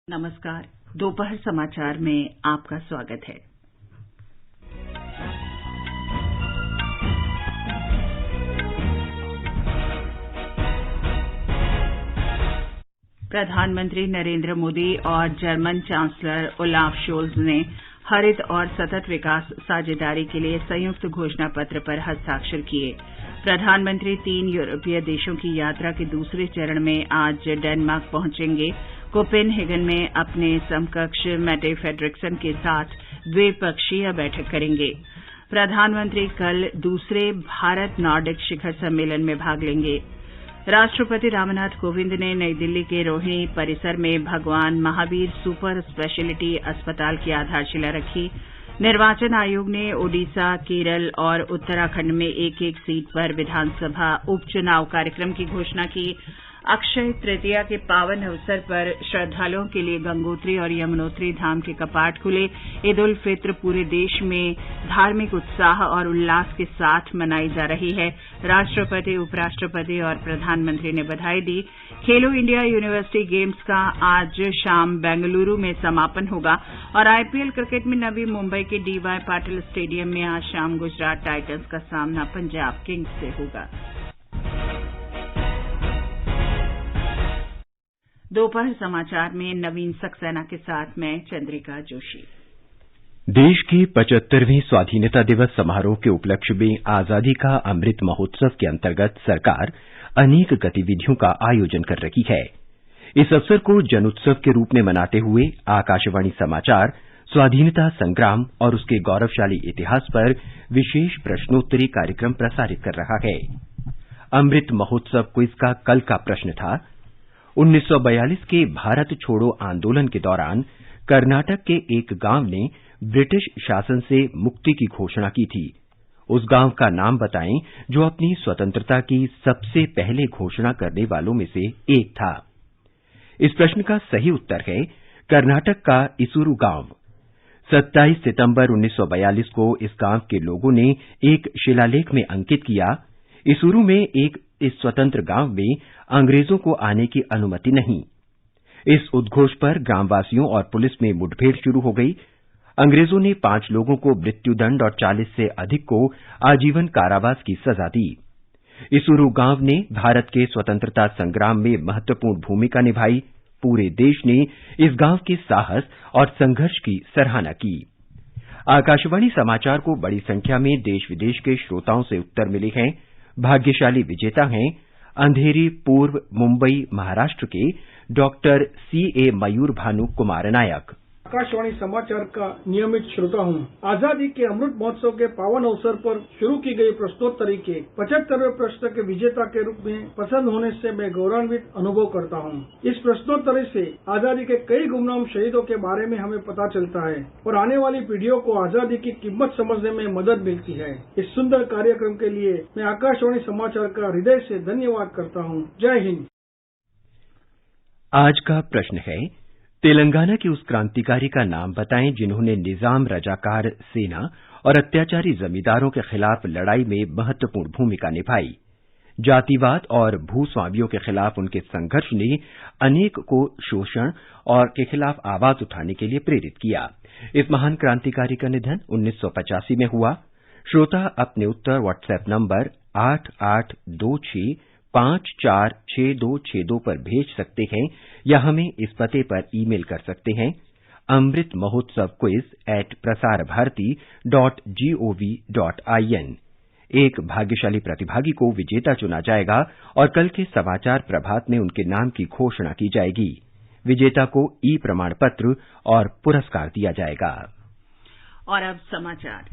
नमस्कार। दोपहर समाचार में आपका स्वागत है। प्रधानमंत्री नरेंद्र मोदी और जर्मन चांसलर ओलाफ शोल्ज ने हरित और सतत विकास साझेदारी के लिए संयुक्त घोषणा पत्र पर हस्ताक्षर किए। प्रधानमंत्री 3 यूरोपीय देशों की यात्रा के दूसरे चरण में आज डेनमार्क पहुंचेंगे। कोपेनहेगन में अपने समकक्ष मेटे फ्रेडरिक्सन के साथ द्विपक्षीय बैठक करेंगे। प्रधानमंत्री कल दूसरे भारत नॉर्डिक शिखर सम्मेलन में भाग लेंगे। राष्ट्रपति रामनाथ कोविंद ने नई दिल्ली के रोहिणी परिसर में भगवान महावीर सुपर स्पेशलिटी अस्पताल की आधारशिला रखी। निर्वाचन आयोग ने ओडिशा, केरल और उत्तराखंड में एक एक सीट पर विधानसभा उपचुनाव कार्यक्रम की घोषणा की। अक्षय तृतीया के पावन अवसर पर श्रद्धालुओं के लिए गंगोत्री और यमुनोत्री धाम के कपाट खुले। ईद उल फित्र पूरे देश में धार्मिक उत्साह और उल्लास के साथ मनाई जा रही है। राष्ट्रपति, उपराष्ट्रपति और प्रधानमंत्री ने बधाई दी। खेलो इंडिया यूनिवर्सिटी गेम्स का आज शाम बेंगलुरु में समापन होगा और आईपीएल क्रिकेट में नवी मुंबई के डीवाई पाटिल स्टेडियम में आज शाम गुजरात टाइटंस का सामना पंजाब किंग्स से होगा। दोपहर समाचार में नवीन सक्सेना के साथ मैं चंद्रिका जोशी। देश के 75वें स्वाधीनता दिवस समारोह के उपलक्ष्य में आजादी का अमृत महोत्सव के अंतर्गत सरकार अनेक गतिविधियों का आयोजन कर रही है। इस अवसर को जन उत्सव के रूप में मनाते हुए आकाशवाणी समाचार स्वाधीनता संग्राम और उसके गौरवशाली इतिहास पर विशेष प्रश्नोत्तरी कार्यक्रम प्रसारित कर रहा है। अमृत महोत्सव क्विज का कल का प्रश्न था, 1942 के भारत छोड़ो आंदोलन के दौरान कर्नाटक के एक गांव ने ब्रिटिश शासन से मुक्ति की घोषणा की थी। उस गांव का नाम बताएं जो अपनी स्वतंत्रता की सबसे पहले घोषणा करने वालों में से एक था। इस प्रश्न का सही उत्तर है कर्नाटक का इसुरु गांव। 27 सितंबर 1942 को इस गांव के लोगों ने एक शिलालेख में अंकित किया, इसुरु में एक इस स्वतंत्र गांव में अंग्रेजों को आने की अनुमति नहीं। इस उद्घोष पर ग्रामवासियों और पुलिस में मुठभेड़ शुरू हो गई। अंग्रेजों ने 5 लोगों को मृत्युदंड और 40 से अधिक को आजीवन कारावास की सजा दी। इसुरु गांव ने भारत के स्वतंत्रता संग्राम में महत्वपूर्ण भूमिका निभाई। पूरे देश ने इस गांव के साहस और संघर्ष की सराहना की। आकाशवाणी समाचार को बड़ी संख्या में देश विदेश के श्रोताओं से उत्तर मिले हैं। भाग्यशाली विजेता हैं अंधेरी पूर्व मुंबई महाराष्ट्र के डॉक्टर C.A. मयूर भानु कुमार नायक। आकाशवाणी समाचार का नियमित श्रोता हूँ। आजादी के अमृत महोत्सव के पावन अवसर पर शुरू की गई प्रश्नोत्तरी के 75वें प्रश्न के विजेता के रूप में पसंद होने से मैं गौरवान्वित अनुभव करता हूँ। इस प्रश्नोत्तरी से आजादी के कई गुमनाम शहीदों के बारे में हमें पता चलता है और आने वाली पीढ़ियों को आजादी की कीमत समझने में मदद मिलती है। इस सुंदर कार्यक्रम के लिए मैं आकाशवाणी समाचार का हृदय से धन्यवाद करता हूँ। जय हिंद। आज का प्रश्न है, तेलंगाना के उस क्रांतिकारी का नाम बताएं जिन्होंने निजाम रजाकार सेना और अत्याचारी जमींदारों के खिलाफ लड़ाई में महत्वपूर्ण भूमिका निभाई। जातिवाद और भूस्वामियों के खिलाफ उनके संघर्ष ने अनेक को शोषण और के खिलाफ आवाज उठाने के लिए प्रेरित किया। इस महान क्रांतिकारी का निधन 1985 में हुआ। श्रोता अपने उत्तर व्हाट्सएप नंबर 8823546262 पर भेज सकते हैं या हमें इस पते पर ईमेल कर सकते हैं amritmahotsav@prasarbharati.gov.in। एक भाग्यशाली प्रतिभागी को विजेता चुना जाएगा और कल के समाचार प्रभात में उनके नाम की घोषणा की जाएगी। विजेता को ई प्रमाण पत्र और पुरस्कार दिया जाएगा। और अब समाचार।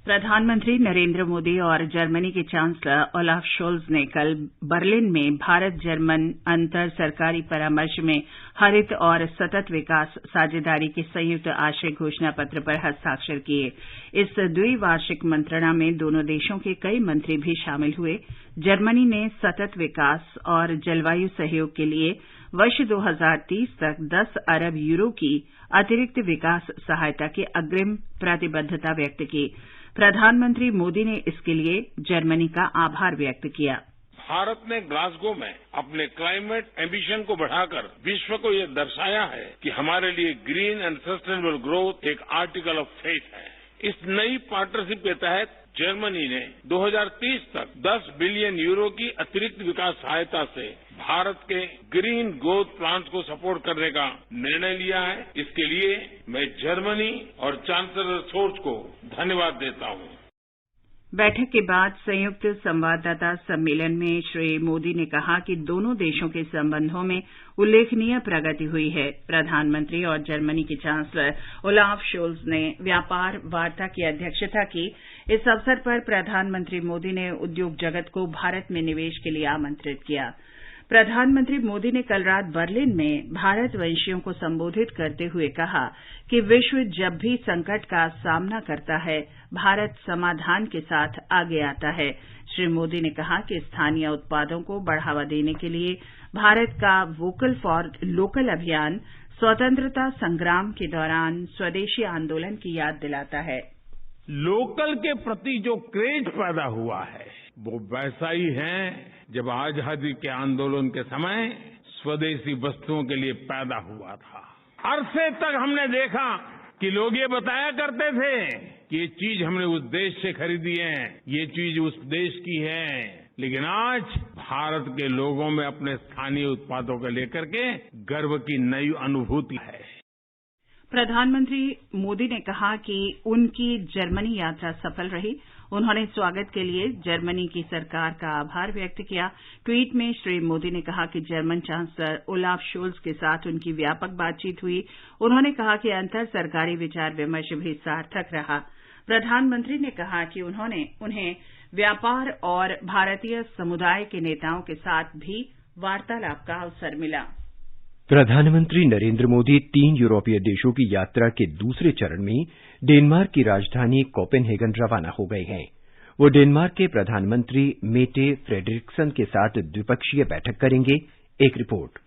प्रधानमंत्री नरेंद्र मोदी और जर्मनी के चांसलर ओलाफ शोल्ज ने कल बर्लिन में भारत जर्मन अंतर सरकारी परामर्श में हरित और सतत विकास साझेदारी के संयुक्त आशय घोषणा पत्र पर हस्ताक्षर किए। इस द्विवार्षिक मंत्रणा में दोनों देशों के कई मंत्री भी शामिल हुए। जर्मनी ने सतत विकास और जलवायु सहयोग के लिए वर्ष 2030 तक 10 अरब यूरो की अतिरिक्त विकास सहायता की अग्रिम प्रतिबद्धता व्यक्त की। प्रधानमंत्री मोदी ने इसके लिए जर्मनी का आभार व्यक्त किया। भारत ने ग्लासगो में अपने क्लाइमेट एम्बिशन को बढ़ाकर विश्व को यह दर्शाया है कि हमारे लिए ग्रीन एंड सस्टेनेबल ग्रोथ एक आर्टिकल ऑफ फेथ है। इस नई पार्टनरशिप के तहत जर्मनी ने 2030 तक 10 बिलियन यूरो की अतिरिक्त विकास सहायता से भारत के ग्रीन ग्रोथ प्लान्स को सपोर्ट करने का निर्णय लिया है। इसके लिए मैं जर्मनी और चांसलर शोर्ज को धन्यवाद देता हूं। बैठक के बाद संयुक्त संवाददाता सम्मेलन में श्री मोदी ने कहा कि दोनों देशों के संबंधों में उल्लेखनीय प्रगति हुई है। प्रधानमंत्री और जर्मनी के चांसलर ओलाफ शोल्ज ने व्यापार वार्ता की अध्यक्षता की। इस अवसर पर प्रधानमंत्री मोदी ने उद्योग जगत को भारत में निवेश के लिए आमंत्रित किया। प्रधानमंत्री मोदी ने कल रात बर्लिन में भारतवंशियों को संबोधित करते हुए कहा कि विश्व जब भी संकट का सामना करता है, भारत समाधान के साथ आगे आता है। श्री मोदी ने कहा कि स्थानीय उत्पादों को बढ़ावा देने के लिए भारत का वोकल फॉर लोकल अभियान स्वतंत्रता संग्राम के दौरान स्वदेशी आंदोलन की याद दिलाता है। लोकल के प्रति जो क्रेज पैदा हुआ है वो वैसा ही है जब आजादी के आंदोलन के समय स्वदेशी वस्तुओं के लिए पैदा हुआ था। अरसे तक हमने देखा कि लोग ये बताया करते थे कि ये चीज हमने उस देश से खरीदी है, ये चीज उस देश की है, लेकिन आज भारत के लोगों में अपने स्थानीय उत्पादों को लेकर के गर्व की नई अनुभूति है। प्रधानमंत्री मोदी ने कहा कि उनकी जर्मनी यात्रा सफल रही। उन्होंने स्वागत के लिए जर्मनी की सरकार का आभार व्यक्त किया। ट्वीट में श्री मोदी ने कहा कि जर्मन चांसलर ओलाफ शोल्ज के साथ उनकी व्यापक बातचीत हुई। उन्होंने कहा कि अंतर सरकारी विचार विमर्श भी सार्थक रहा। प्रधानमंत्री ने कहा कि उन्हें व्यापार और भारतीय समुदाय के नेताओं के साथ भी वार्तालाप का अवसर मिला। प्रधानमंत्री नरेंद्र मोदी 3 यूरोपीय देशों की यात्रा के दूसरे चरण में डेनमार्क की राजधानी कोपेनहेगन रवाना हो गए हैं। वो डेनमार्क के प्रधानमंत्री मेटे फ्रेडरिक्सन के साथ द्विपक्षीय बैठक करेंगे। एक रिपोर्ट।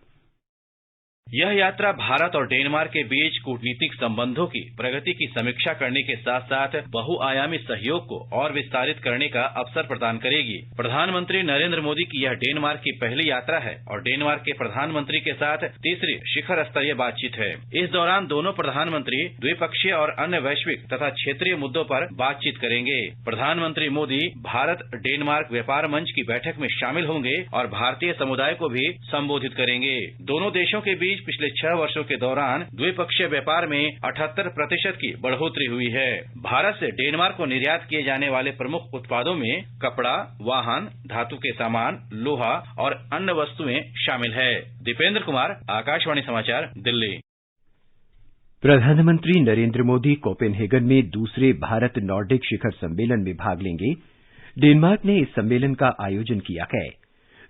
यह यात्रा भारत और डेनमार्क के बीच कूटनीतिक संबंधों की प्रगति की समीक्षा करने के साथ साथ बहुआयामी सहयोग को और विस्तारित करने का अवसर प्रदान करेगी। प्रधानमंत्री नरेंद्र मोदी की यह डेनमार्क की पहली यात्रा है और डेनमार्क के प्रधानमंत्री के साथ तीसरी शिखर स्तरीय बातचीत है। इस दौरान दोनों प्रधानमंत्री द्विपक्षीय और अन्य वैश्विक तथा क्षेत्रीय मुद्दों पर बातचीत करेंगे। प्रधानमंत्री मोदी भारत डेनमार्क व्यापार मंच की बैठक में शामिल होंगे और भारतीय समुदाय को भी संबोधित करेंगे। दोनों देशों के बीच पिछले 6 वर्षों के दौरान द्विपक्षीय व्यापार में 78% की बढ़ोतरी हुई है। भारत से डेनमार्क को निर्यात किए जाने वाले प्रमुख उत्पादों में कपड़ा, वाहन, धातु के सामान, लोहा और अन्य वस्तुएं शामिल है। दीपेंद्र कुमार, आकाशवाणी समाचार, दिल्ली। प्रधानमंत्री नरेंद्र मोदी कोपेनहेगन में दूसरे भारत नॉर्डिक शिखर सम्मेलन में भाग लेंगे। डेनमार्क ने इस सम्मेलन का आयोजन किया है।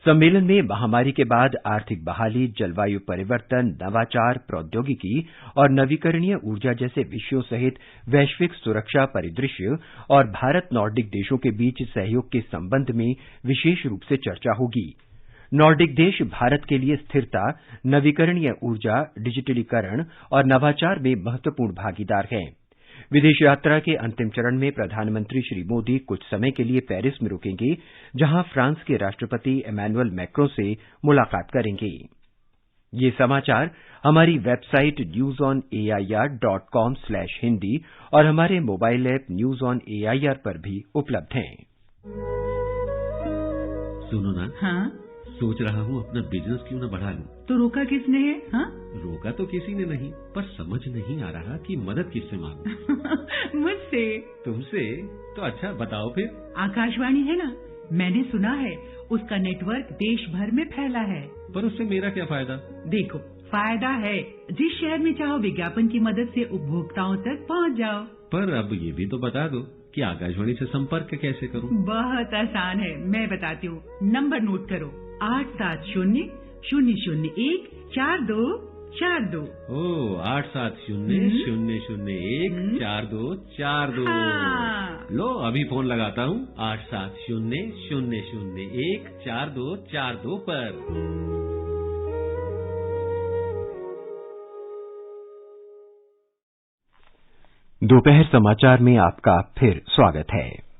सम्मेलन में महामारी के बाद आर्थिक बहाली, जलवायु परिवर्तन, नवाचार, प्रौद्योगिकी और नवीकरणीय ऊर्जा जैसे विषयों सहित वैश्विक सुरक्षा परिदृश्य और भारत नॉर्डिक देशों के बीच सहयोग के संबंध में विशेष रूप से चर्चा होगी। नॉर्डिक देश भारत के लिए स्थिरता, नवीकरणीय ऊर्जा, डिजिटलीकरण और नवाचार में महत्वपूर्ण भागीदार हैं। विदेश यात्रा के अंतिम चरण में प्रधानमंत्री श्री मोदी कुछ समय के लिए पेरिस में रुकेंगे, जहां फ्रांस के राष्ट्रपति इमैनुअल मैक्रों से मुलाकात करेंगे। ये समाचार हमारी वेबसाइट newsonair.com/hindi और हमारे mobile app news on AIR पर भी उपलब्ध हैं। सुनो ना, हाँ? सोच रहा हूँ अपना बिजनेस क्यों न बढ़ा लूं। तो रोका किसने है? हाँ? रोका तो किसी ने नहीं, पर समझ नहीं आ रहा कि मदद किससे मांगूं। मुझसे। तुमसे? तो अच्छा बताओ फिर। आकाशवाणी है ना, मैंने सुना है उसका नेटवर्क देश भर में फैला है। पर उससे मेरा क्या फायदा? देखो, फायदा है। जिस शहर में चाहो विज्ञापन की मदद से उपभोक्ताओं तक पहुँच जाओ। पर अब ये भी तो बता दो कि आकाशवाणी से संपर्क कैसे करूं? बहुत आसान है, मैं बताती हूँ। नंबर नोट करो, 870-001-4242। ओ 870-001-4242। लो अभी फोन लगाता हूँ 870-001-4242 पर। दोपहर समाचार में आपका फिर स्वागत है।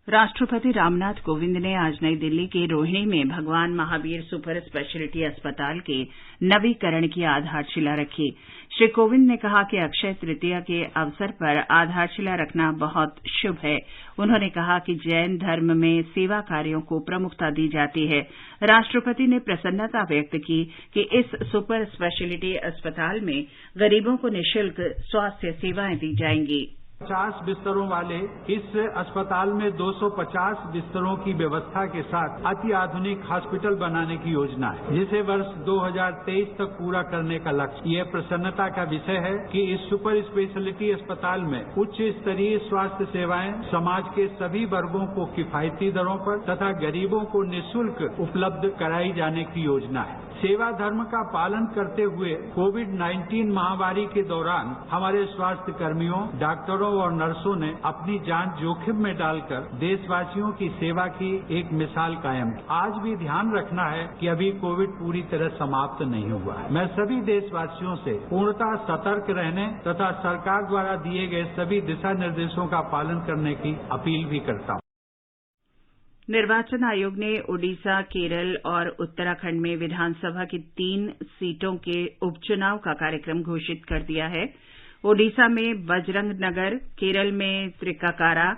राष्ट्रपति रामनाथ कोविंद ने आज नई दिल्ली के रोहिणी में भगवान महावीर सुपर स्पेशलिटी अस्पताल के नवीकरण की आधारशिला रखी। श्री कोविंद ने कहा कि अक्षय तृतीया के अवसर पर आधारशिला रखना बहुत शुभ है। उन्होंने कहा कि जैन धर्म में सेवा कार्यों को प्रमुखता दी जाती है। राष्ट्रपति ने प्रसन्नता व्यक्त की कि इस सुपर स्पेशलिटी अस्पताल में गरीबों को निःशुल्क स्वास्थ्य सेवाएं दी जाएंगी। 50 बिस्तरों वाले इस अस्पताल में 250 बिस्तरों की व्यवस्था के साथ अति आधुनिक हॉस्पिटल बनाने की योजना है, जिसे वर्ष 2023 तक पूरा करने का लक्ष्य। यह प्रसन्नता का विषय है कि इस सुपर स्पेशलिटी अस्पताल में उच्च स्तरीय स्वास्थ्य सेवाएं समाज के सभी वर्गों को किफायती दरों पर तथा गरीबों को निःशुल्क उपलब्ध कराई जाने की योजना है। सेवा धर्म का पालन करते हुए कोविड-19 महामारी के दौरान हमारे स्वास्थ्य कर्मियों, डॉक्टरों और नर्सों ने अपनी जान जोखिम में डालकर देशवासियों की सेवा की एक मिसाल कायम की। आज भी ध्यान रखना है कि अभी कोविड पूरी तरह समाप्त नहीं हुआ है। मैं सभी देशवासियों से पूर्णतः सतर्क रहने तथा सरकार द्वारा दिए गए सभी दिशा निर्देशों का पालन करने की अपील भी करता हूं। निर्वाचन आयोग ने ओडिशा, केरल और उत्तराखंड में विधानसभा की 3 सीटों के उपचुनाव का कार्यक्रम घोषित कर दिया है। ओडिशा में बजरंग नगर, केरल में त्रिकाकारा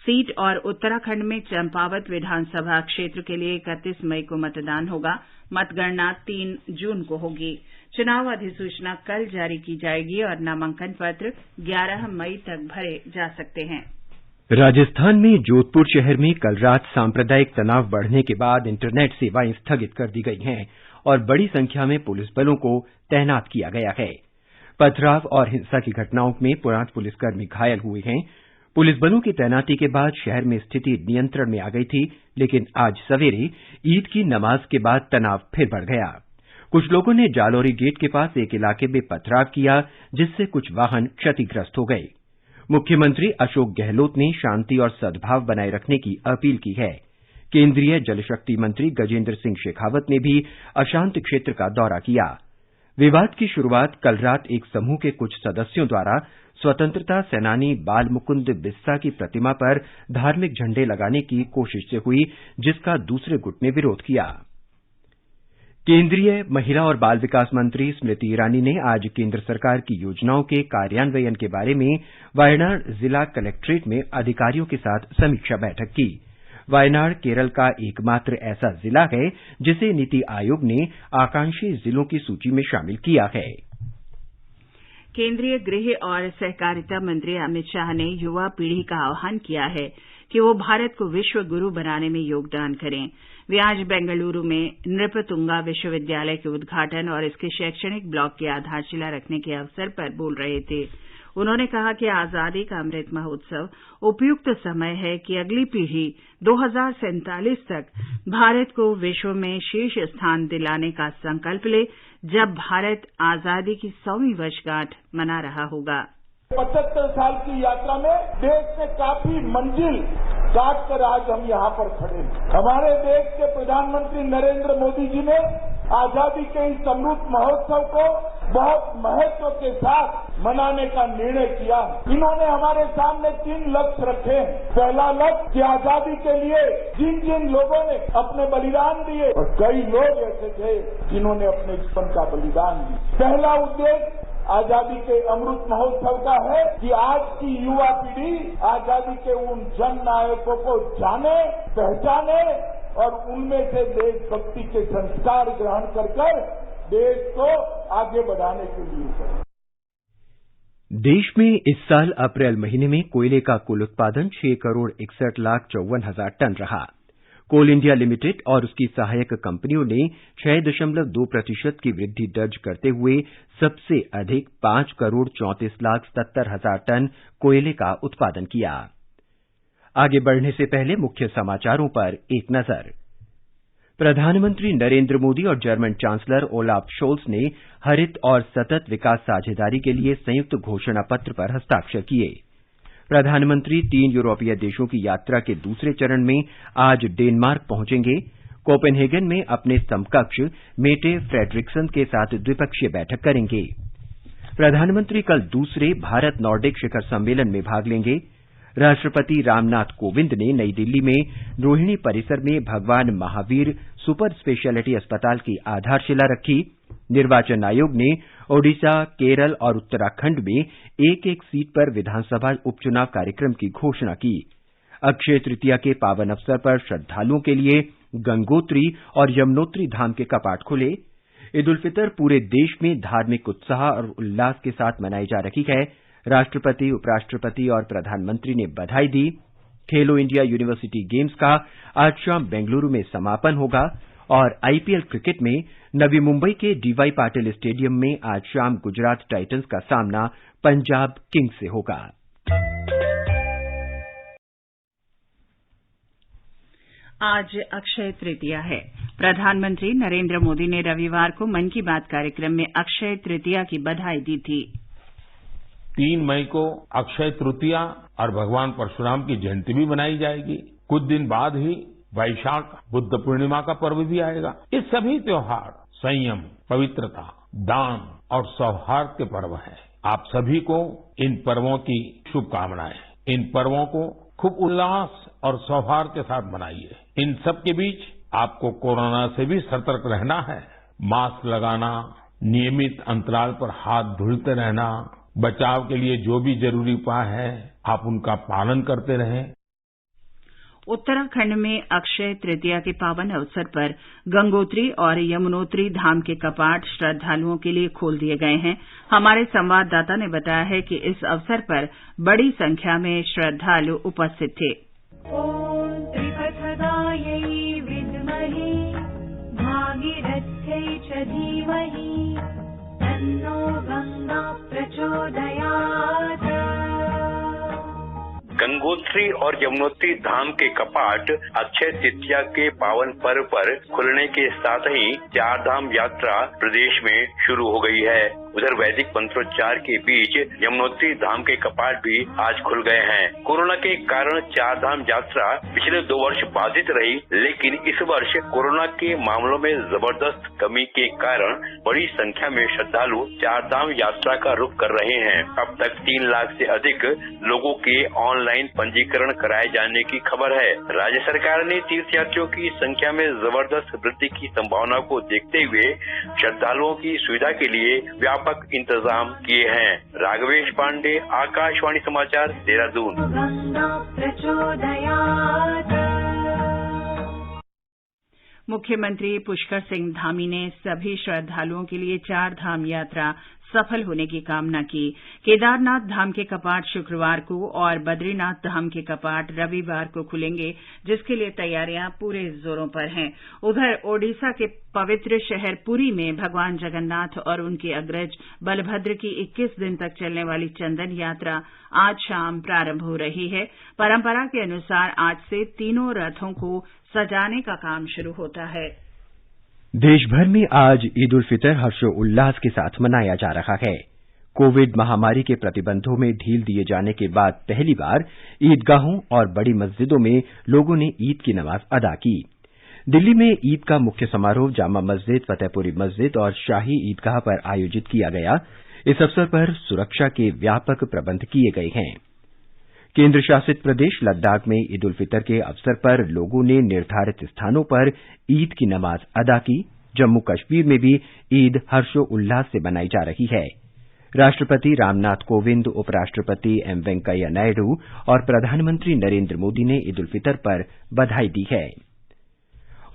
सीट और उत्तराखंड में चंपावत विधानसभा क्षेत्र के लिए 31 मई को मतदान होगा। मतगणना 3 जून को होगी। चुनाव अधिसूचना कल जारी की जाएगी और नामांकन पत्र 11 मई तक भरे जा सकते हैं। राजस्थान में जोधपुर शहर में कल रात सांप्रदायिक तनाव बढ़ने के बाद इंटरनेट सेवाएं स्थगित कर दी गई हैं और बड़ी संख्या में पुलिस बलों को तैनात किया गया है। पथराव और हिंसा की घटनाओं में 5 पुलिसकर्मी घायल हुए हैं। पुलिस बलों की तैनाती के बाद शहर में स्थिति नियंत्रण में आ गई थी, लेकिन आज सवेरे ईद की नमाज के बाद तनाव फिर बढ़ गया। कुछ लोगों ने जालौरी गेट के पास एक इलाके में पथराव किया, जिससे कुछ वाहन क्षतिग्रस्त हो गए। मुख्यमंत्री अशोक गहलोत ने शांति और सद्भाव बनाए रखने की अपील की है। केंद्रीय जल शक्ति मंत्री गजेंद्र सिंह शेखावत ने भी अशांत क्षेत्र का दौरा किया। विवाद की शुरुआत कल रात एक समूह के कुछ सदस्यों द्वारा स्वतंत्रता सेनानी बाल मुकुंद बिस्सा की प्रतिमा पर धार्मिक झंडे लगाने की कोशिश से हुई, जिसका दूसरे गुट ने विरोध किया। केंद्रीय महिला और बाल विकास मंत्री स्मृति ईरानी ने आज केंद्र सरकार की योजनाओं के कार्यान्वयन के बारे में वायनाड जिला कलेक्ट्रेट में अधिकारियों के साथ समीक्षा बैठक की। वायनाड केरल का एकमात्र ऐसा जिला है जिसे नीति आयोग ने आकांक्षी जिलों की सूची में शामिल किया है। केंद्रीय गृह और सहकारिता मंत्री अमित शाह ने युवा पीढ़ी का आह्वान किया है कि वो भारत को विश्व गुरु बनाने में योगदान करें। वे आज बेंगलुरु में नृपतुंगा विश्वविद्यालय के उद्घाटन और इसके शैक्षणिक ब्लॉक की आधारशिला रखने के अवसर पर बोल रहे थे। उन्होंने कहा कि आजादी का अमृत महोत्सव उपयुक्त समय है कि अगली पीढ़ी 2047 तक भारत को विश्व में शीर्ष स्थान दिलाने का संकल्प ले, जब भारत आजादी की 100वीं वर्षगांठ मना रहा होगा। 75 साल की यात्रा में देश ने काफी मंजिल काट कर आज हम यहाँ पर खड़े हैं। हमारे देश के प्रधानमंत्री नरेंद्र मोदी जी ने आजादी के इस अमृत महोत्सव को बहुत महत्व के साथ मनाने का निर्णय किया है। इन्होंने हमारे सामने 3 लक्ष्य रखे हैं। पहला लक्ष्य कि आजादी के लिए जिन जिन लोगों ने अपने बलिदान दिए, और कई लोग ऐसे थे जिन्होंने अपने जीवन का बलिदान दिया। पहला उद्देश्य आजादी के अमृत महोत्सव का है कि आज की युवा पीढ़ी आजादी के उन जन नायकों को जाने, पहचाने और उनमें से देशभक्ति के संस्कार ग्रहण कर देश को आगे बढ़ाने के लिए करें। देश में इस साल अप्रैल महीने में कोयले का कुल उत्पादन 6,61,54,000 टन रहा। कोल इंडिया लिमिटेड और उसकी सहायक कंपनियों ने 6.2% की वृद्धि दर्ज करते हुए सबसे अधिक 5,34,70,000 टन कोयले का उत्पादन किया। आगे बढ़ने से पहले मुख्य समाचारों पर एक नजर। प्रधानमंत्री नरेंद्र मोदी और जर्मन चांसलर ओलाफ शोल्स ने हरित और सतत विकास साझेदारी के लिए संयुक्त घोषणा पत्र पर हस्ताक्षर किए। प्रधानमंत्री 3 यूरोपीय देशों की यात्रा के दूसरे चरण में आज डेनमार्क पहुंचेंगे। कोपेनहेगन में अपने समकक्ष मेटे फ्रेडरिक्सन के साथ द्विपक्षीय बैठक करेंगे। प्रधानमंत्री कल दूसरे भारत नॉर्डिक शिखर सम्मेलन में भाग लेंगे। राष्ट्रपति रामनाथ कोविंद ने नई दिल्ली में रोहिणी परिसर में भगवान महावीर सुपर स्पेशलिटी अस्पताल की आधारशिला रखी। निर्वाचन आयोग ने ओडिशा, केरल और उत्तराखंड में एक एक सीट पर विधानसभा उपचुनाव कार्यक्रम की घोषणा की। अक्षय तृतीया के पावन अवसर पर श्रद्धालुओं के लिए गंगोत्री और यमुनोत्री धाम के कपाट खुले। ईद उल फितर पूरे देश में धार्मिक उत्साह और उल्लास के साथ मनाई जा रही है। राष्ट्रपति, उपराष्ट्रपति और प्रधानमंत्री ने बधाई दी। खेलो इंडिया यूनिवर्सिटी गेम्स का आज शाम बेंगलुरु में समापन होगा और आईपीएल क्रिकेट में नवी मुंबई के डीवाई पाटिल स्टेडियम में आज शाम गुजरात टाइटंस का सामना पंजाब किंग्स से होगा। आज अक्षय तृतीया है। प्रधानमंत्री नरेंद्र मोदी ने रविवार को मन की बात कार्यक्रम में अक्षय तृतीया की बधाई दी थी। 3 मई को अक्षय तृतीया और भगवान परशुराम की जयंती भी मनाई जाएगी। कुछ दिन बाद ही वैशाख बुद्ध पूर्णिमा का पर्व भी आएगा। ये सभी त्योहार संयम, पवित्रता, दान और सौहार्द के पर्व हैं। आप सभी को इन पर्वों की शुभकामनाएं। इन पर्वों को खूब उल्लास और सौहार्द के साथ मनाइए। इन सब के बीच आपको कोरोना से भी सतर्क रहना है। मास्क लगाना, नियमित अंतराल पर हाथ धुलते रहना, बचाव के लिए जो भी जरूरी उपाय है आप उनका पालन करते रहें। उत्तराखंड में अक्षय तृतीया के पावन अवसर पर गंगोत्री और यमुनोत्री धाम के कपाट श्रद्धालुओं के लिए खोल दिए गए हैं। हमारे संवाददाता ने बताया है कि इस अवसर पर बड़ी संख्या में श्रद्धालु उपस्थित थे। ओम त्रिपथगायै विद्महे भागीरथ्यै च धीमहि तन्नो गंगा प्रचोदयात्। गंगोत्री और यमुनोत्री धाम के कपाट अक्षय तृतीया के पावन पर्व पर खुलने के साथ ही 4 धाम यात्रा प्रदेश में शुरू हो गई है। उधर वैदिक मंत्रोच्चार के बीच यमुनोत्री धाम के कपाट भी आज खुल गए हैं। कोरोना के कारण 4 धाम यात्रा पिछले 2 वर्ष बाधित रही, लेकिन इस वर्ष कोरोना के मामलों में जबरदस्त कमी के कारण बड़ी संख्या में श्रद्धालु 4 धाम यात्रा का रुख कर रहे हैं। अब तक 3 लाख से अधिक लोगों के ऑनलाइन पंजीकरण कराए जाने की खबर है। राज्य सरकार ने तीर्थयात्रियों की संख्या में जबरदस्त वृद्धि की संभावना को देखते हुए श्रद्धालुओं की सुविधा के लिए व्यापक इंतजाम किए हैं। राघवेश पांडे, आकाशवाणी समाचार, देहरादून। मुख्यमंत्री पुष्कर सिंह धामी ने सभी श्रद्धालुओं के लिए 4 धाम यात्रा सफल होने की कामना की। केदारनाथ धाम के कपाट शुक्रवार को और बद्रीनाथ धाम के कपाट रविवार को खुलेंगे, जिसके लिए तैयारियां पूरे जोरों पर हैं। उधर ओडिशा के पवित्र शहर पुरी में भगवान जगन्नाथ और उनके अग्रज बलभद्र की 21 दिन तक चलने वाली चंदन यात्रा आज शाम प्रारंभ हो रही है। परंपरा के अनुसार आज से तीनों रथों को सजाने का काम शुरू होता है। देश भर में आज ईद उल फितर हर्षोल्लास के साथ मनाया जा रहा है। कोविड महामारी के प्रतिबंधों में ढील दिए जाने के बाद पहली बार ईदगाहों और बड़ी मस्जिदों में लोगों ने ईद की नमाज अदा की। दिल्ली में ईद का मुख्य समारोह जामा मस्जिद, फतेहपुरी मस्जिद और शाही ईदगाह पर आयोजित किया गया। इस अवसर पर सुरक्षा के व्यापक प्रबंध किए गए हैं। केंद्र शासित प्रदेश लद्दाख में ईद उल फितर के अवसर पर लोगों ने निर्धारित स्थानों पर ईद की नमाज अदा की। जम्मू कश्मीर में भी ईद हर्षोल्लास से मनाई जा रही है। राष्ट्रपति रामनाथ कोविंद, उपराष्ट्रपति एम वेंकैया नायडू और प्रधानमंत्री नरेंद्र मोदी ने ईद उल फितर पर बधाई दी है।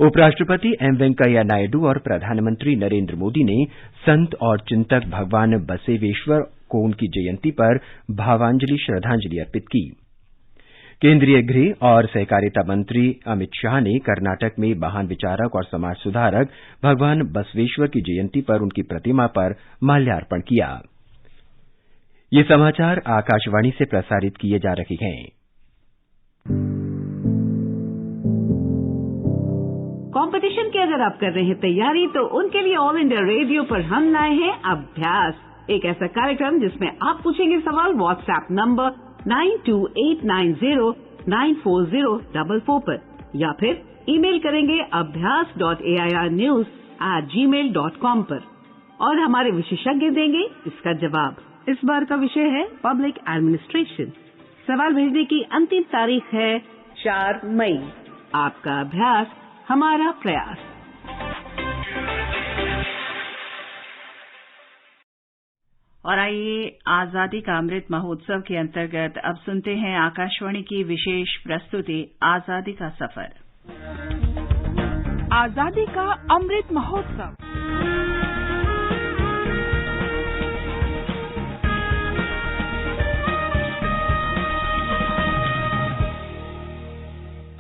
उपराष्ट्रपति एम वेंकैया नायडू और प्रधानमंत्री नरेंद्र मोदी ने संत और चिंतक भगवान बसवेश्वर को उनकी जयंती पर भावांजलि श्रद्धांजलि अर्पित की। केंद्रीय गृह और सहकारिता मंत्री अमित शाह ने कर्नाटक में महान विचारक और समाज सुधारक भगवान बसवेश्वर की जयंती पर उनकी प्रतिमा पर माल्यार्पण किया। ये समाचार आकाशवाणी से प्रसारित किए जा रहे हैं। कंपटीशन की अगर आप कर रहे हैं तैयारी, तो उनके लिए ऑल इंडिया रेडियो पर हम लाए हैं अभ्यास, एक ऐसा कार्यक्रम जिसमें आप पूछेंगे सवाल व्हाट्सएप नंबर 9289094044 पर, या फिर ईमेल करेंगे abhyas.airnews@gmail.com पर, और हमारे विशेषज्ञ देंगे इसका जवाब। इस बार का विषय है पब्लिक एडमिनिस्ट्रेशन। सवाल भेजने की अंतिम तारीख है 4 मई। आपका अभ्यास हमारा प्रयास। और आइए आजादी का अमृत महोत्सव के अंतर्गत अब सुनते हैं आकाशवाणी की विशेष प्रस्तुति आजादी का सफर। आजादी का अमृत महोत्सव।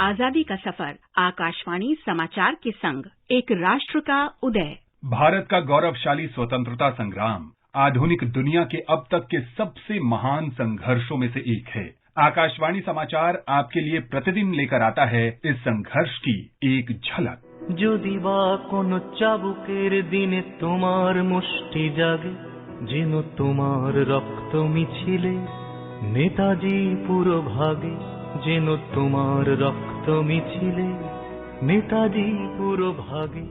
आजादी का सफर आकाशवाणी समाचार के संग एक राष्ट्र का उदय। भारत का गौरवशाली स्वतंत्रता संग्राम आधुनिक दुनिया के अब तक के सबसे महान संघर्षों में से एक है। आकाशवाणी समाचार आपके लिए प्रतिदिन लेकर आता है इस संघर्ष की एक झलक। যদি বা কোনো চাবুকের দিনে তোমার মুষ্টি জাগে, যেন তোমার রক্ত মিছিলে নেতাজি পুরো ভাগে, যেন তোমার রক্ত মিছিলে নেতাজি পুরো ভাগে।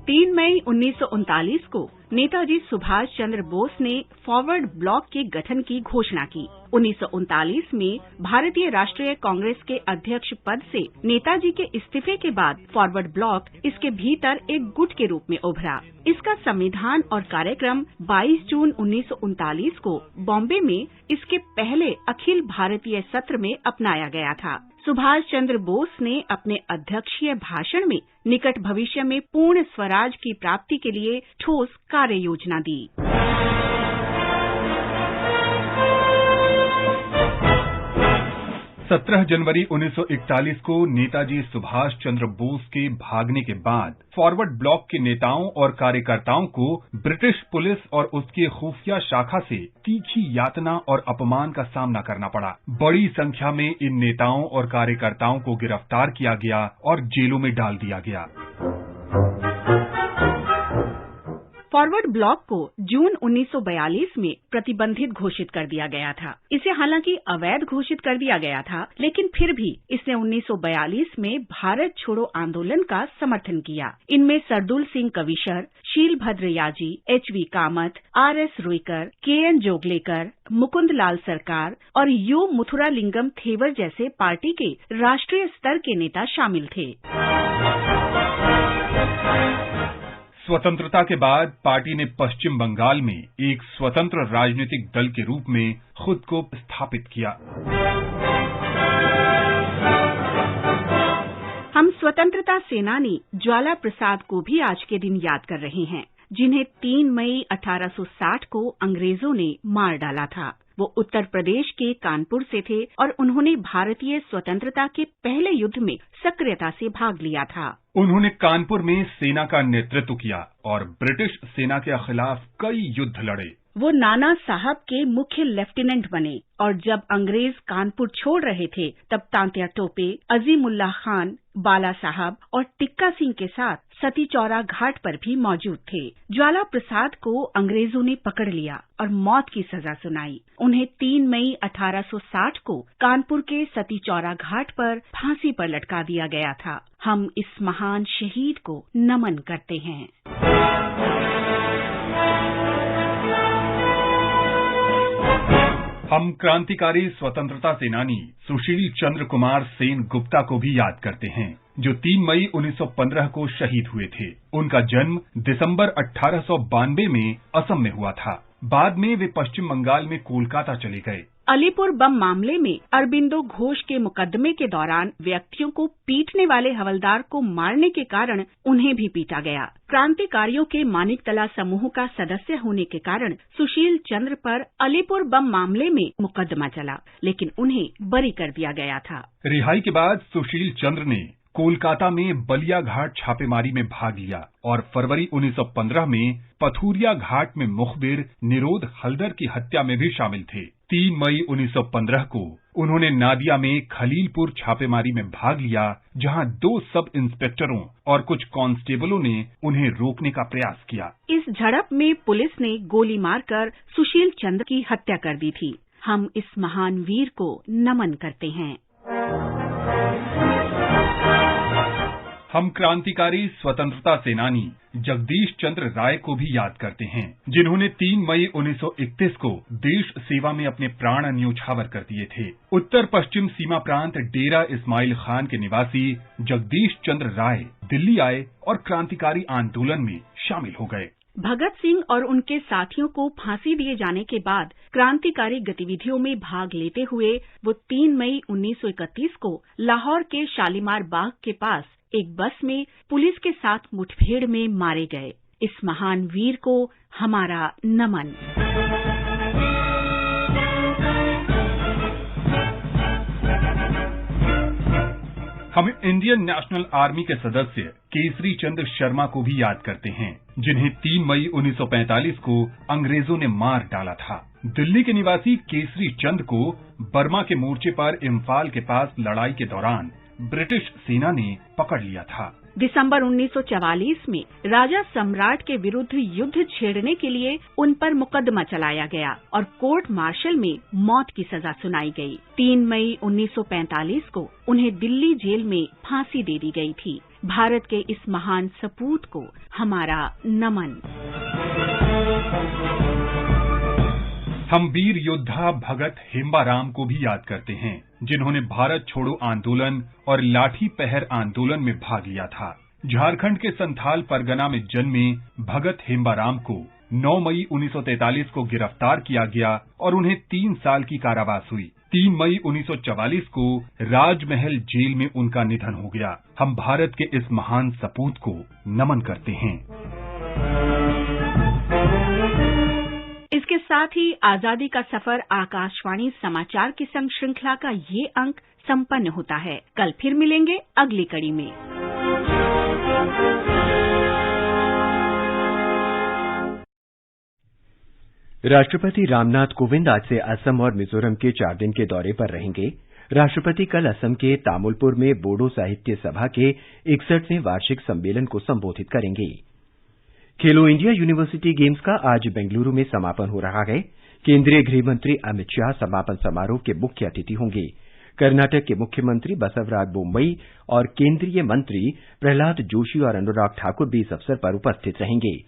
3 मई 1939 को नेताजी सुभाष चंद्र बोस ने फॉरवर्ड ब्लॉक के गठन की घोषणा की। 1939 में भारतीय राष्ट्रीय कांग्रेस के अध्यक्ष पद से नेताजी के इस्तीफे के बाद फॉरवर्ड ब्लॉक इसके भीतर एक गुट के रूप में उभरा। इसका संविधान और कार्यक्रम 22 जून 1939 को बॉम्बे में इसके पहले अखिल भारतीय सत्र में अपनाया गया था। सुभाष चंद्र बोस ने अपने अध्यक्षीय भाषण में निकट भविष्य में पूर्ण स्वराज की प्राप्ति के लिए ठोस कार्य योजना दी। 17 जनवरी 1941 को नेताजी सुभाष चंद्र बोस के भागने के बाद फॉरवर्ड ब्लॉक के नेताओं और कार्यकर्ताओं को ब्रिटिश पुलिस और उसकी खुफिया शाखा से तीखी यातना और अपमान का सामना करना पड़ा। बड़ी संख्या में इन नेताओं और कार्यकर्ताओं को गिरफ्तार किया गया और जेलों में डाल दिया गया। फॉरवर्ड ब्लॉक को जून 1942 में प्रतिबंधित घोषित कर दिया गया था। इसे हालांकि अवैध घोषित कर दिया गया था, लेकिन फिर भी इसने 1942 में भारत छोड़ो आंदोलन का समर्थन किया। इनमें सरदुल सिंह कविशर, शीलभद्र याजी, HV Kamat, RS Ruikar, KN Joglekar, Mukund लाल सरकार और यू मुथुरालिंगम थेवर जैसे पार्टी के राष्ट्रीय स्तर के नेता शामिल थे। स्वतंत्रता के बाद पार्टी ने पश्चिम बंगाल में एक स्वतंत्र राजनीतिक दल के रूप में खुद को स्थापित किया। हम स्वतंत्रता सेनानी ज्वाला प्रसाद को भी आज के दिन याद कर रहे हैं, जिन्हें 3 मई 1860 को अंग्रेजों ने मार डाला था। वो उत्तर प्रदेश के कानपुर से थे और उन्होंने भारतीय स्वतंत्रता के पहले युद्ध में सक्रियता से भाग लिया था। उन्होंने कानपुर में सेना का नेतृत्व किया और ब्रिटिश सेना के खिलाफ कई युद्ध लड़े। वो नाना साहब के मुख्य लेफ्टिनेंट बने और जब अंग्रेज कानपुर छोड़ रहे थे तब तांत्या टोपे, अजीमुल्लाह खान, बाला साहब और टिक्का सिंह के साथ सती चौरा घाट पर भी मौजूद थे। ज्वाला प्रसाद को अंग्रेजों ने पकड़ लिया और मौत की सजा सुनाई। उन्हें 3 मई 1860 को कानपुर के सती चौरा घाट पर फांसी पर लटका दिया गया था। हम इस महान शहीद को नमन करते हैं। हम क्रांतिकारी स्वतंत्रता सेनानी सुशील चंद्र कुमार सेन गुप्ता को भी याद करते हैं, जो 3 मई 1915 को शहीद हुए थे। उनका जन्म दिसंबर 1892 में असम में हुआ था। बाद में वे पश्चिम बंगाल में कोलकाता चले गए। अलीपुर बम मामले में अरबिंदो घोष के मुकदमे के दौरान व्यक्तियों को पीटने वाले हवलदार को मारने के कारण उन्हें भी पीटा गया। क्रांतिकारियों के मानिकतला समूह का सदस्य होने के कारण सुशील चंद्र पर अलीपुर बम मामले में मुकदमा चला, लेकिन उन्हें बरी कर दिया गया था। रिहाई के बाद सुशील चंद्र ने कोलकाता में बलिया घाट छापेमारी में भाग लिया और फरवरी 1915 में पथूरिया घाट में मुखबिर निरोध हल्दर की हत्या में भी शामिल थे। 3 मई 1915 को उन्होंने नादिया में खलीलपुर छापेमारी में भाग लिया, जहां 2 सब इंस्पेक्टरों और कुछ कांस्टेबलों ने उन्हें रोकने का प्रयास किया। इस झड़प में पुलिस ने गोली मारकर सुशील चंद्र की हत्या कर दी थी। हम इस महान वीर को नमन करते हैं। हम क्रांतिकारी स्वतंत्रता सेनानी जगदीश चंद्र राय को भी याद करते हैं, जिन्होंने 3 मई 1931 को देश सेवा में अपने प्राण न्योछावर कर दिए थे। उत्तर पश्चिम सीमा प्रांत डेरा इस्माइल खान के निवासी जगदीश चंद्र राय दिल्ली आए और क्रांतिकारी आंदोलन में शामिल हो गए। भगत सिंह और उनके साथियों को फांसी दिए जाने के बाद क्रांतिकारी गतिविधियों में भाग लेते हुए वो 3 मई 1931 को लाहौर के शालीमार बाग के पास एक बस में पुलिस के साथ मुठभेड़ में मारे गए। इस महान वीर को हमारा नमन। हम इंडियन नेशनल आर्मी के सदस्य केसरी चंद्र शर्मा को भी याद करते हैं, जिन्हें 3 मई 1945 को अंग्रेजों ने मार डाला था। दिल्ली के निवासी केसरी चंद को बर्मा के मोर्चे पर इम्फाल के पास लड़ाई के दौरान ब्रिटिश सेना ने पकड़ लिया था। दिसंबर 1944 में राजा सम्राट के विरुद्ध युद्ध छेड़ने के लिए उन पर मुकदमा चलाया गया और कोर्ट मार्शल में मौत की सजा सुनाई गई। 3 मई 1945 को उन्हें दिल्ली जेल में फांसी दे दी गई थी। भारत के इस महान सपूत को हमारा नमन। हम वीर योद्धा भगत हेम्बाराम को भी याद करते हैं, जिन्होंने भारत छोड़ो आंदोलन और लाठी पहर आंदोलन में भाग लिया था। झारखंड के संथाल परगना में जन्मे भगत हेम्बाराम को 9 मई 1943 को गिरफ्तार किया गया और उन्हें 3 साल की कारावास हुई। 3 मई 1944 को राजमहल जेल में उनका निधन हो गया। हम भारत के इस महान सपूत को नमन करते हैं। इसके साथ ही आजादी का सफर आकाशवाणी समाचार की संग श्रृंखला का ये अंक संपन्न होता है। कल फिर मिलेंगे अगली कड़ी में। राष्ट्रपति रामनाथ कोविंद आज से असम और मिजोरम के 4 दिन के दौरे पर रहेंगे। राष्ट्रपति कल असम के तामुलपुर में बोडो साहित्य सभा के 61वें वार्षिक सम्मेलन को संबोधित करेंगे। खेलो इंडिया यूनिवर्सिटी गेम्स का आज बेंगलुरु में समापन हो रहा है। केंद्रीय गृह मंत्री अमित शाह समापन समारोह के मुख्य अतिथि होंगे। कर्नाटक के मुख्यमंत्री बसवराज बोम्मई और केंद्रीय मंत्री प्रहलाद जोशी और अनुराग ठाकुर भी इस अवसर पर उपस्थित रहेंगे।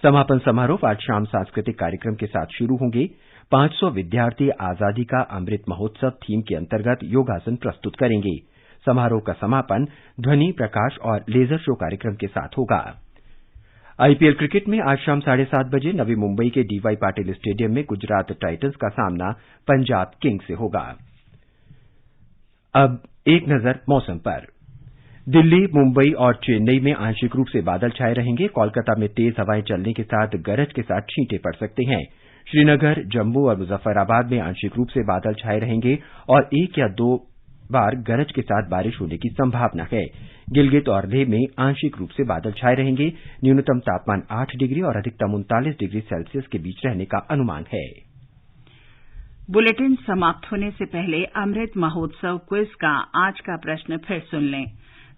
समापन समारोह आज शाम सांस्कृतिक कार्यक्रम के साथ शुरू होंगे। 500 विद्यार्थी आजादी का अमृत महोत्सव थीम के अंतर्गत योगासन प्रस्तुत करेंगे। समारोह का समापन ध्वनि, प्रकाश और लेजर शो कार्यक्रम के साथ होगा। आईपीएल क्रिकेट में आज शाम 7:30 बजे नवी मुंबई के डीवाई पाटिल स्टेडियम में गुजरात टाइटंस का सामना पंजाब किंग्स से होगा। अब एक नजर मौसम पर। दिल्ली, मुंबई और चेन्नई में आंशिक रूप से बादल छाए रहेंगे। कोलकाता में तेज हवाएं चलने के साथ गरज के साथ छींटे पड़ सकते हैं। श्रीनगर, जम्मू और मुजफ्फराबाद में आंशिक रूप से बादल छाए रहेंगे और 1 या 2 बार गरज के साथ बारिश होने की संभावना है। गिलगित और लेह में आंशिक रूप से बादल छाए रहेंगे। न्यूनतम तापमान 8 डिग्री और अधिकतम 39 डिग्री सेल्सियस के बीच रहने का अनुमान है। बुलेटिन समाप्त होने से पहले अमृत महोत्सव क्विज का आज का प्रश्न फिर सुन लें।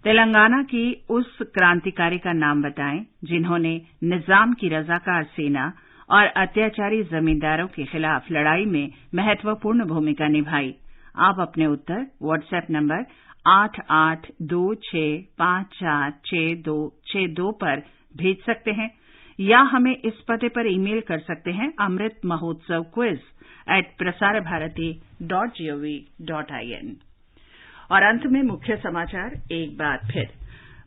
तेलंगाना की उस क्रांतिकारी का नाम बताएं जिन्होंने निजाम की रजाकार सेना और अत्याचारी जमींदारों के खिलाफ लड़ाई में महत्वपूर्ण भूमिका निभाई। आप अपने उत्तर व्हाट्सएप नंबर 8826546262 पर भेज सकते हैं या हमें इस पते पर ईमेल कर सकते हैं amritmahotsavquiz@prasarbharati.gov.in। और अंत में मुख्य समाचार एक बार फिर।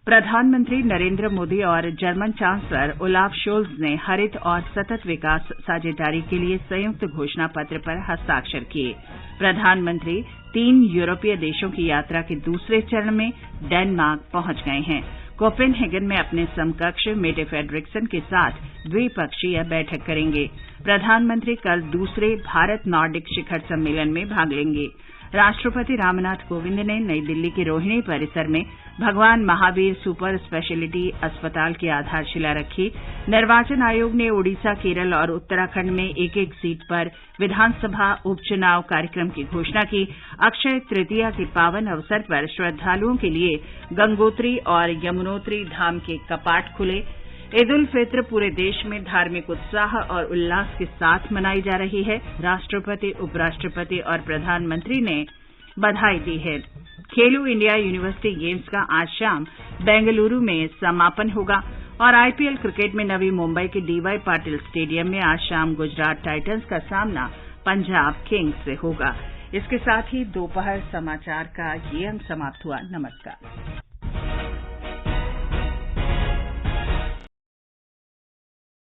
प्रधानमंत्री नरेंद्र मोदी और जर्मन चांसलर ओलाफ शोल्ज ने हरित और सतत विकास साझेदारी के लिए संयुक्त घोषणा पत्र पर हस्ताक्षर किए। प्रधानमंत्री 3 यूरोपीय देशों की यात्रा के दूसरे चरण में डेनमार्क पहुंच गए हैं। कोपेनहेगन में अपने समकक्ष मेटे फ्रेडरिक्सन के साथ द्विपक्षीय बैठक करेंगे। प्रधानमंत्री कल दूसरे भारत नॉर्डिक शिखर सम्मेलन में भाग लेंगे। राष्ट्रपति रामनाथ कोविंद ने नई दिल्ली के रोहिणी परिसर में भगवान महावीर सुपर स्पेशलिटी अस्पताल की आधारशिला रखी। निर्वाचन आयोग ने ओडिशा, केरल और उत्तराखंड में एक-एक सीट पर विधानसभा उपचुनाव कार्यक्रम की घोषणा की। अक्षय तृतीया के पावन अवसर पर श्रद्धालुओं के लिए गंगोत्री और यमुनोत्री धाम के कपाट खुले। ईद उल फित्र पूरे देश में धार्मिक उत्साह और उल्लास के साथ मनाई जा रही है। राष्ट्रपति, उपराष्ट्रपति और प्रधानमंत्री ने बधाई दी है। खेलो इंडिया यूनिवर्सिटी गेम्स का आज शाम बेंगलुरु में समापन होगा और आईपीएल क्रिकेट में नवी मुंबई के डीवाई पाटिल स्टेडियम में आज शाम गुजरात टाइटंस का सामना पंजाब किंग्स से होगा। इसके साथ ही दोपहर समाचार का ये अंक समाप्त हुआ। नमस्कार।